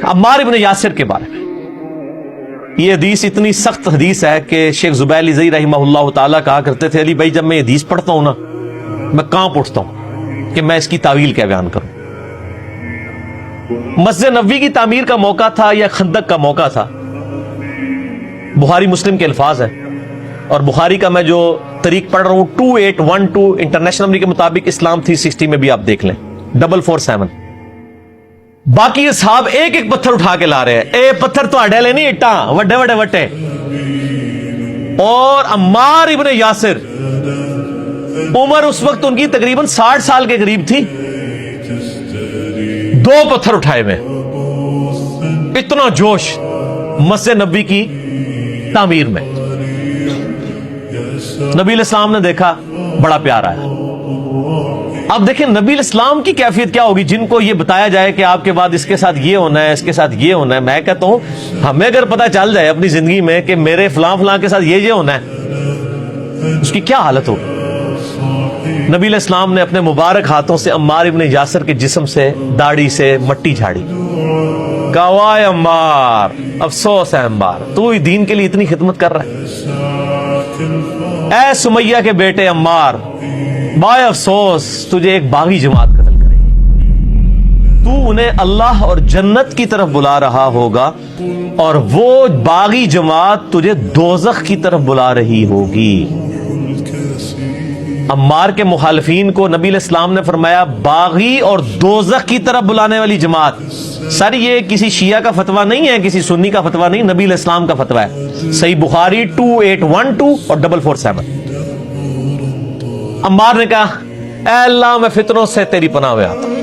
عمار ابن یاسر کے بارے میں یہ حدیث اتنی سخت حدیث ہے کہ شیخ زبیر زئی رحمہ اللہ تعالیٰ کہا کرتے تھے علی بھائی جب میں یہ حدیث پڑھتا ہوں نا میں کانپ اٹھتا ہوں کہ میں اس کی تعویل کیا بیان کروں. مسجد نبوی کی تعمیر کا موقع تھا یا خندق کا موقع تھا. بخاری مسلم کے الفاظ ہیں اور بخاری کا میں جو طریق پڑھ رہا ہوں 2812 انٹرنیشنل نمبر کے مطابق اسلام 360 میں بھی آپ دیکھ لیں 447. باقی اصحاب ایک ایک پتھر اٹھا کے لا رہے ہیں. اے پتھر تو اڈے لے نہیں اٹا وڈے وڈے وٹے. اور عمار ابن یاسر عمر اس وقت ان کی تقریباً 60 سال کے قریب تھی. 2 پتھر اٹھائے ہوئے. اتنا جوش مسجد نبوی کی تعمیر میں. نبی علیہ السلام نے دیکھا بڑا پیار آیا. اب دیکھیں نبی علیہ السلام کی کیفیت کیا ہوگی جن کو یہ بتایا جائے کہ آپ کے بعد اس کے ساتھ یہ ہونا ہے اس کے ساتھ یہ ہونا ہے. میں کہتا ہوں ہمیں اگر پتا چل جائے اپنی زندگی میں کہ میرے فلاں فلاں کے ساتھ یہ ہونا ہے اس کی کیا حالت ہوگی. نبی علیہ السلام نے اپنے مبارک ہاتھوں سے عمار ابن یاسر کے جسم سے داڑھی سے مٹی جھاڑی. کہا وائے عمار افسوس ہے عمار تو ہی دین کے لیے اتنی خدمت کر رہا ہے. اے سمیہ کے بیٹے عمار بائے افسوس تجھے ایک باغی جماعت قتل کرے گی. تو انہیں اللہ اور جنت کی طرف بلا رہا ہوگا اور وہ باغی جماعت تجھے دوزخ کی طرف بلا رہی ہوگی. عمار کے مخالفین کو نبی علیہ السلام نے فرمایا باغی اور دوزخ کی طرف بلانے والی جماعت. سر یہ کسی شیعہ کا فتویٰ نہیں ہے کسی سنی کا فتویٰ نہیں نبی علیہ السلام کا فتویٰ ہے. صحیح بخاری 2812 اور 447. عمار نے کہا اے اللہ میں فتنوں سے تیری پناہ میں آتا ہوں.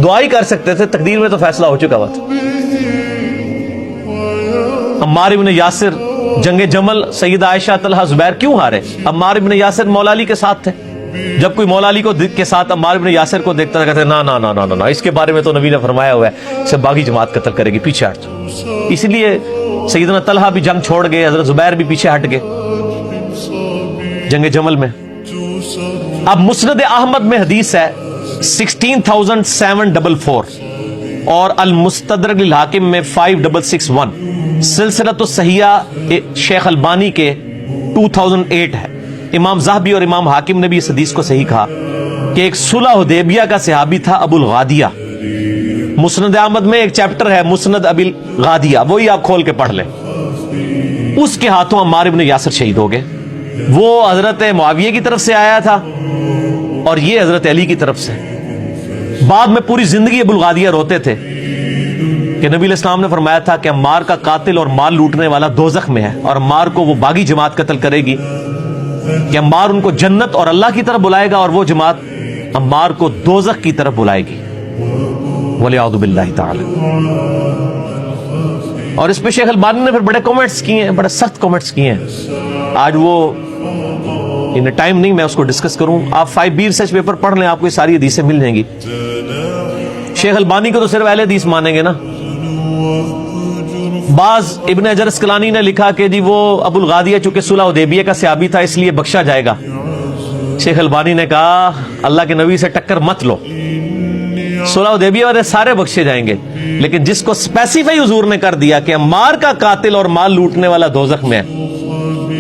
دعا ہی کر سکتے تھے تقدیر میں تو فیصلہ ہو چکا ہوا تھا. عمار ابن یاسر جنگ جمل سیدہ عائشہ طلحہ زبیر کیوں ہارے؟ عمار ابن یاسر مولا علی کے ساتھ تھے. جب کوئی مولا علی کو کے ساتھ عمار ابن یاسر کو دیکھتا تھا کہتے نا نا نا نا نا اس کے بارے میں تو نبی نے فرمایا ہوا ہے اسے باغی جماعت قتل کرے گی پیچھے ہٹ. اس لیے سیدنا طلحہ بھی جنگ چھوڑ گئے حضرت زبیر بھی پیچھے ہٹ گئے جنگ جمل میں. اب مسند احمد میں حدیث ہے 16744 اور المستدرک للحاکم میں 5661. سلسلۃ الصحیحہ شیخ البانی کے 2008 ہے. امام ذہبی اور امام حاکم نے بھی اس حدیث کو صحیح کہا کہ ایک صلح حدیبیہ کا صحابی تھا ابو الغادیہ. مسند احمد میں ایک چیپٹر ہے مسند ابی الغادیہ وہی آپ کھول کے پڑھ لیں. اس کے ہاتھوں عمار ابن یاسر شہید ہو گئے. وہ حضرت معاویہ کی طرف سے آیا تھا اور یہ حضرت علی کی طرف سے. بعد میں پوری زندگی ابو الغادیہ روتے تھے کہ نبی علیہ السلام نے فرمایا تھا کہ عمار کا قاتل اور مال لوٹنے والا دوزخ میں ہے اور عمار کو وہ باغی جماعت قتل کرے گی کہ عمار ان کو جنت اور اللہ کی طرف بلائے گا اور وہ جماعت عمار کو دوزخ کی طرف بلائے گی وَلِعَوْذُ بِاللَّهِ تعالی. اور اس پہ شیخ البانی نے پھر بڑے کمنٹس کیے ہیں بڑے سخت کمنٹس کیے ہیں. آج وہ ٹائم نہیں میں اس کو ڈسکس کروں. آپ 5B ریسرچ پیپر پڑھ لیں آپ کو یہ ساری حدیثیں مل جائیں گی. شیخ البانی کو تو صرف اہل حدیث مانیں گے نا. بعض ابن حجر اسقلانی نے لکھا کہ جی وہ ابو الغادیہ چونکہ صلح حدیبیہ کا صحابی تھا اس لیے بخشا جائے گا. شیخ البانی نے کہا اللہ کے نبی سے ٹکر مت لو. صلح حدیبیہ والے سارے بخشے جائیں گے لیکن جس کو اسپیسیفائی حضور نے کر دیا کہ عمار کا قاتل اور مال لوٹنے والا دوزخ میں ہے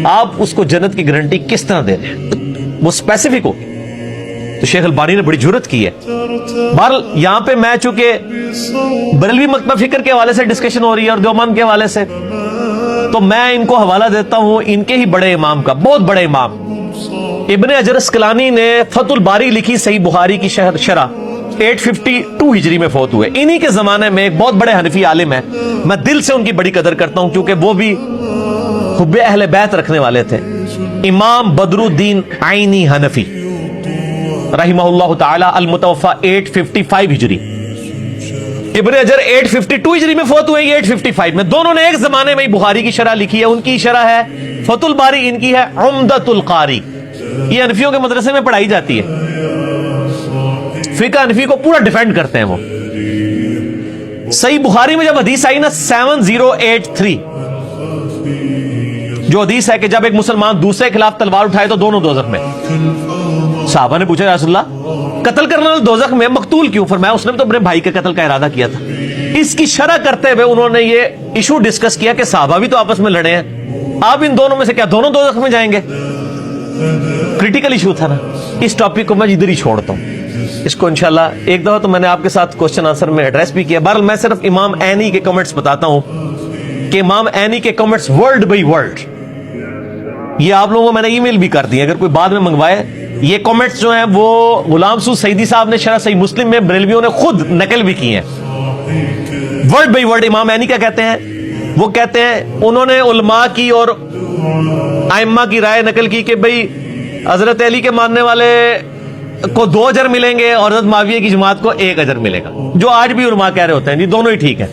آپ اس کو جنت کی گارنٹی کس طرح دے رہے ہیں وہ اسپیسیفک ہو. تو شیخ البانی نے بڑی جرت کی ہے. بہرحال یہاں پہ میں چونکہ بریلوی مکتبہ فکر کے حوالے سے ڈسکشن ہو رہی ہے اور دیوبند کے حوالے سے تو میں ان کو حوالہ دیتا ہوں ان کے ہی بڑے امام کا بہت بڑے امام ابن حجر اسقلانی نے فتح الباری لکھی صحیح بخاری کی شرح 852 ہجری میں فوت ہوئے. انہی کے زمانے میں ایک بہت بڑے حنفی عالم ہیں میں دل سے ان کی بڑی قدر کرتا ہوں کیونکہ وہ بھی حب اہل بیت رکھنے والے تھے. امام بدر الدین عینی حنفی رحمہ اللہ تعالی المتوفا 855 ہجری. ابن حجر 852 ہجری میں فوت ہوئے 855 میں. دونوں نے ایک زمانے میں ہی بخاری کی شرح لکھی ہے. ان کی شرح ہے فتح الباری ان کی ہے عمدۃ القاری. یہ حنفیوں کے مدرسے میں پڑھائی جاتی ہے. فقہ حنفی کو پورا ڈیفینڈ کرتے ہیں وہ. صحیح بخاری میں جب حدیث آئی نا 7083 جو حدیث ہے کہ جب ایک مسلمان دوسرے کے خلاف تلوار اٹھائے تو دونوں دوزخ میں. صحابہ نے پوچھا یا رسول اللہ قتل کرنے والا دوزخ میں مقتول کیوں؟ فرمایا اس نے تو اپنے بھائی کے قتل کا ارادہ کیا تھا. اس کی شرح کرتے ہوئے انہوں نے یہ ایشو ڈسکس کیا کہ صحابہ بھی تو آپس میں لڑے ہیں، آپ ان دونوں میں سے کیا دونوں دوزخ میں جائیں گے؟ کریٹیکل ایشو تھا نا. اس ٹاپک کو میں ادھر ہی چھوڑتا ہوں. اس کو انشاءاللہ ایک دفعہ تو میں نے آپ کے ساتھ کوسچن آنسر میں ایڈریس بھی کیا. بہرحال میں صرف امام عینی کے کمنٹس بتاتا ہوں کہ امام عینی کے کمنٹس ورڈ بائی ورڈ یہ آپ لوگوں کو میں نے ای میل بھی کر دی، اگر کوئی بعد میں منگوائے. یہ کمنٹس جو ہیں وہ غلام سعود سعیدی صاحب نے شرح صحیح مسلم میں بریلویوں نے خود نقل بھی کی ہیں. ورڈ بائی ورڈ امام عینی کیا کہتے ہیں؟ وہ کہتے ہیں انہوں نے علماء کی اور ائمہ کی رائے نقل کی کہ بھئی حضرت علی کے ماننے والے کو 2 اجر ملیں گے اور حضرت معاویہ کی جماعت کو 1 اجر ملے گا، جو آج بھی علماء کہہ رہے ہوتے ہیں جی دونوں ہی ٹھیک ہیں.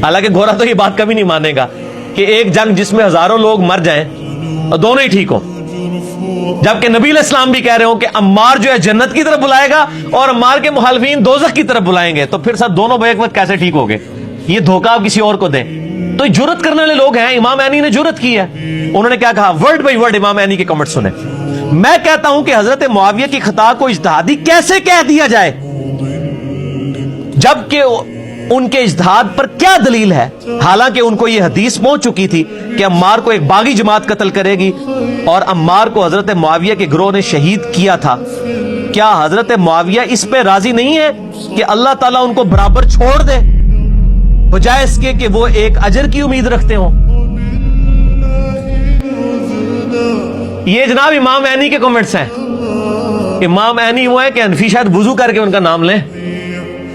حالانکہ گورا تو یہ بات کبھی نہیں مانے گا کہ ایک جنگ جس میں ہزاروں لوگ مر جائیں اور دونوں ہی ٹھیک ہوں، جبکہ نبی علیہ السلام بھی کہہ رہے ہوں کہ عمار جو ہے جنت کی طرف بلائے گا اور عمار کے مخالفین دوزخ کی طرف بلائیں گے. تو پھر سب دونوں بیک وقت کیسے ٹھیک ہو گئے؟ یہ دھوکہ آپ کسی اور کو دیں. تو یہ جرت کرنے والے لوگ ہیں. امام عینی نے جرت کی ہے. انہوں نے کیا کہا؟ ورڈ بائی ورڈ امام عینی کے کمنٹ سنیں. میں کہتا ہوں کہ حضرت معاویہ کی خطا کو اجتہادی کیسے کہہ دیا جائے جبکہ ان کے اجتہاد پر کیا دلیل ہے؟ حالانکہ ان کو یہ حدیث پہنچ چکی تھی کہ عمار کو ایک باغی جماعت قتل کرے گی اور عمار کو حضرت معاویہ کے گروہ نے شہید کیا تھا. کیا حضرت معاویہ اس پہ راضی نہیں ہے کہ اللہ تعالیٰ ان کو برابر چھوڑ دے بجائے اس کے کہ وہ 1 اجر کی امید رکھتے ہوں؟ یہ جناب امام عینی کے کمنٹس ہیں. امام عینی وہ ہے کہ حنفی شاید وضو کر کے ان کا نام لیں،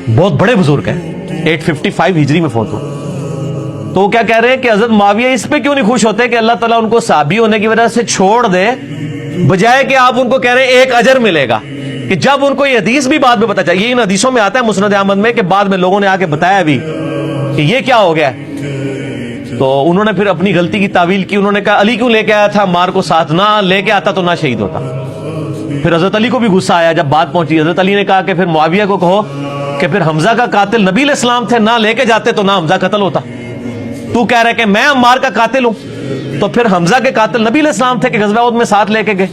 بہت بڑے بزرگ ہیں، 855 ہجری میں فوت ہوئے. تو وہ کیا کہہ رہے ہیں کہ حضرت معاویہ اس پہ کیوں نہیں خوش ہوتے کہ اللہ تعالیٰ ان کو صحابی ہونے کی وجہ سے چھوڑ دے بجائے کہ آپ ان کو کہہ رہے ہیں 1 اجر ملے گا. کہ جب ان کو یہ حدیث بھی بعد میں پتا چلا، یہ ان حدیثوں میں آتا ہے مسند احمد میں کہ بعد میں لوگوں نے آ کے بتایا بھی کہ یہ کیا ہو گیا، تو انہوں نے پھر اپنی غلطی کی تعویل کی. انہوں نے کہا علی کیوں لے کے آیا تھا عمار کو ساتھ؟ نہ لے کے آتا تو نہ شہید ہوتا. پھر حضرت علی کو بھی غصہ آیا جب بات پہنچی. حضرت علی نے کہا کہ پھر معاویہ کو کہو کہ پھر حمزہ کا قاتل نبی علیہ السلام تھے، نہ لے کے جاتے تو نہ حمزہ قتل ہوتا. تو کہہ رہے کہ میں عمار کا قاتل ہوں، تو پھر حمزہ کے قاتل نبی علیہ السلام تھے کہ غزوہ احد میں ساتھ لے کے گئے.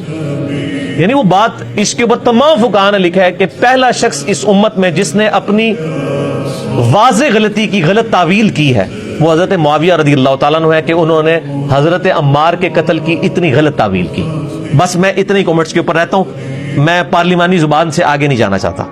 یعنی وہ بات اس کے اوپر تمام فقہاء نے لکھا ہے کہ پہلا شخص اس امت میں جس نے اپنی واضح غلطی کی غلط تعویل کی ہے وہ حضرت معاویہ رضی اللہ تعالیٰ عنہ ہے کہ انہوں نے حضرت عمار کے قتل کی اتنی غلط تعویل کی. بس میں اتنے کمنٹس کے اوپر رہتا ہوں، میں پارلیمانی زبان سے آگے نہیں جانا چاہتا.